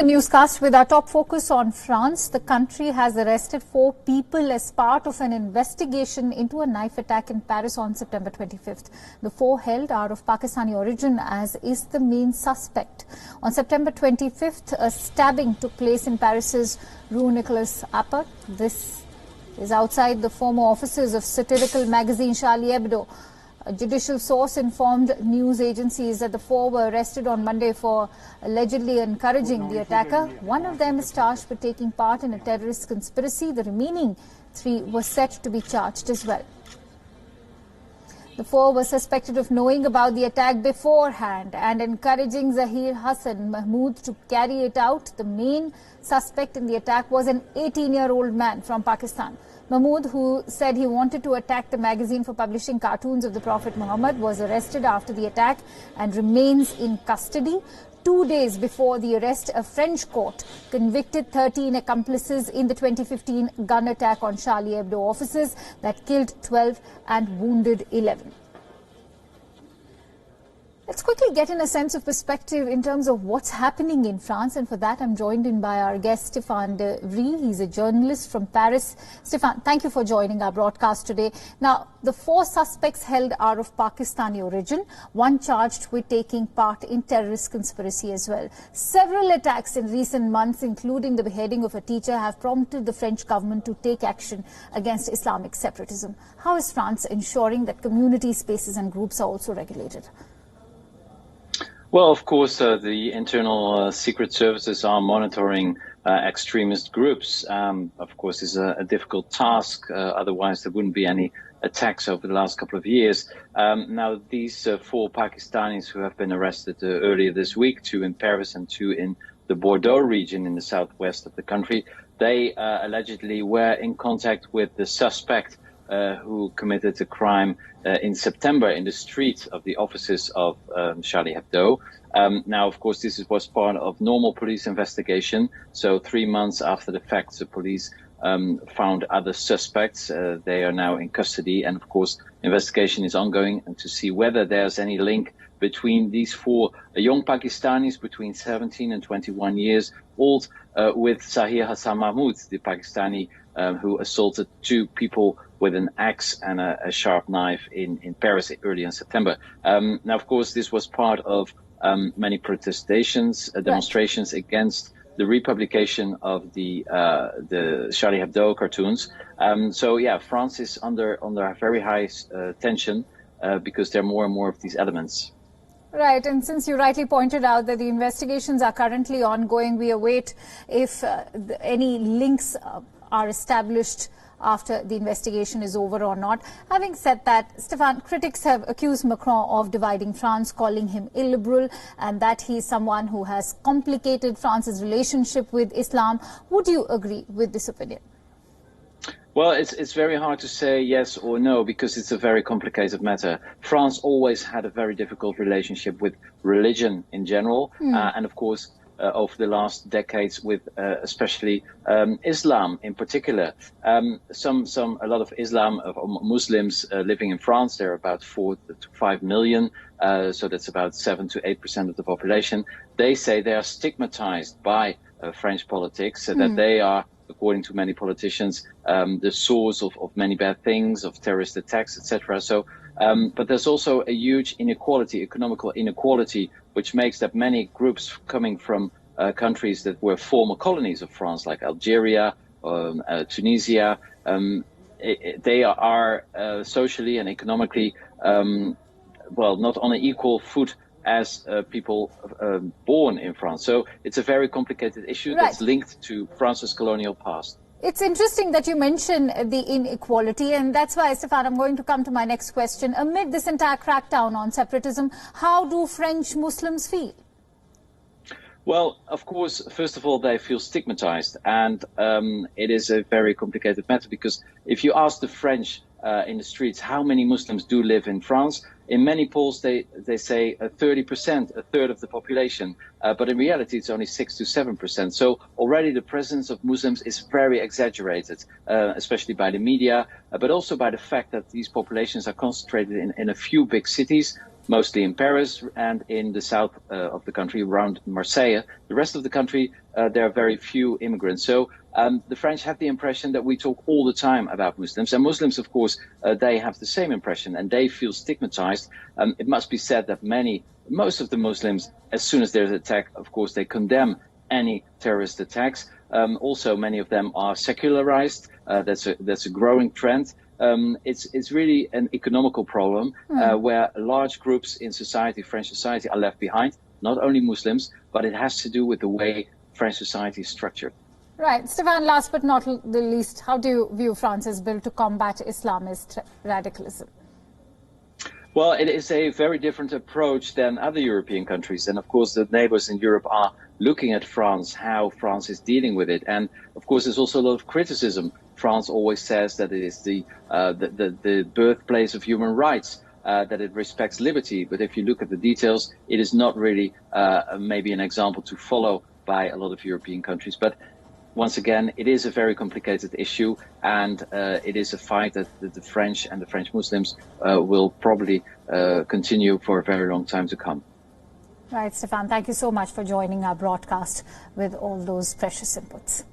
The newscast with our top focus on France. The country has arrested 4 people as part of an investigation into a knife attack in Paris on September 25th. The 4 held are of Pakistani origin, as is the main suspect. On September 25th, a stabbing took place in Paris's Rue Nicolas Appert. This is outside the former offices of satirical magazine Charlie Hebdo. A judicial source informed news agencies that the 4 were arrested on Monday for allegedly encouraging the attacker. One of them is charged with taking part in a terrorist conspiracy. The remaining 3 were set to be charged as well. The 4 were suspected of knowing about the attack beforehand and encouraging Zahir Hassan Mahmood to carry it out. The main suspect in the attack was an 18-year-old man from Pakistan. Mahmood, who said he wanted to attack the magazine for publishing cartoons of the Prophet Muhammad, was arrested after the attack and remains in custody. 2 days before the arrest, a French court convicted 13 accomplices in the 2015 gun attack on Charlie Hebdo offices that killed 12 and wounded 11. Let's quickly get in a sense of perspective in terms of what's happening in France, and for that I'm joined in by our guest Stéphane de Vries. He's a journalist from Paris. Stéphane, thank you for joining our broadcast today. Now, the 4 suspects held are of Pakistani origin, one charged with taking part in terrorist conspiracy as well. Several attacks in recent months, including the beheading of a teacher, have prompted the French government to take action against Islamic separatism. How is France ensuring that community spaces and groups are also regulated? Well, of course, the internal secret services are monitoring extremist groups. Of course, it's a difficult task. Otherwise, there wouldn't be any attacks over the last couple of years. Now, these 4 Pakistanis who have been arrested earlier this week, 2 in Paris and 2 in the Bordeaux region in the southwest of the country, they allegedly were in contact with the suspect who committed a crime in September in the street of the offices of Charlie Hebdo. Now, of course, this was part of normal police investigation. So 3 months after the fact, the police found other suspects. They are now in custody. And of course, investigation is ongoing and to see whether there's any link between these 4 young Pakistanis between 17 and 21 years old with Zahir Hassan Mahmood, the Pakistani who assaulted 2 people with an axe and a sharp knife in Paris early in September. Now, of course, this was part of many protestations, demonstrations against the republication of the Charlie Hebdo cartoons. So, yeah, France is under very high tension because there are more and more of these elements. Right, and since you rightly pointed out that the investigations are currently ongoing, we await if any links are established after the investigation is over or not. Having said that, Stéphane, critics have accused Macron of dividing France, calling him illiberal, and that he is someone who has complicated France's relationship with Islam. Would you agree with this opinion? Well, it's very hard to say yes or no because it's a very complicated matter. France always had a very difficult relationship with religion in general, and of course, over the last decades with especially Islam in particular. A lot of Muslims living in France. There are about 4 to 5 million, so that's about 7 to 8% of the population. They say they are stigmatized by French politics, that they are, according to many politicians, the source of many bad things, of terrorist attacks, etc. So, but there's also a huge inequality, economical inequality, which makes that many groups coming from countries that were former colonies of France, like Algeria, Tunisia, they are socially and economically, well, not on an equal foot as people born in France. So it's a very complicated issue that's linked to France's colonial past. It's interesting that you mention the inequality, and that's why, Stéphane, I'm going to come to my next question. Amid this entire crackdown on separatism, how do French Muslims feel? Well, of course, first of all, they feel stigmatized, and it is a very complicated matter because if you ask the French in the streets how many Muslims do live in France, in many polls they say 30%, a third of the population, but in reality it's only 6 to 7%. So already the presence of Muslims is very exaggerated, especially by the media, but also by the fact that these populations are concentrated in a few big cities, mostly in Paris and in the south of the country around Marseille. The rest of the country, there are very few immigrants. So the French have the impression that we talk all the time about Muslims. And Muslims, of course, they have the same impression and they feel stigmatized. It must be said that most of the Muslims, as soon as there's an attack, of course, they condemn any terrorist attacks. Also, many of them are secularized. That's a growing trend. It's really an economical problem where large groups in society, French society, are left behind. Not only Muslims, but it has to do with the way French society is structured. Right. Stefan, last but not the least, how do you view France's bill to combat Islamist radicalism? Well, it is a very different approach than other European countries. And of course, the neighbors in Europe are looking at France, how France is dealing with it. And of course, there's also a lot of criticism. France always says that it is the birthplace of human rights, that it respects liberty. But if you look at the details, it is not really maybe an example to follow by a lot of European countries. But once again, it is a very complicated issue, and it is a fight that the French and the French Muslims will probably continue for a very long time to come. Right, Stefan, thank you so much for joining our broadcast with all those precious inputs.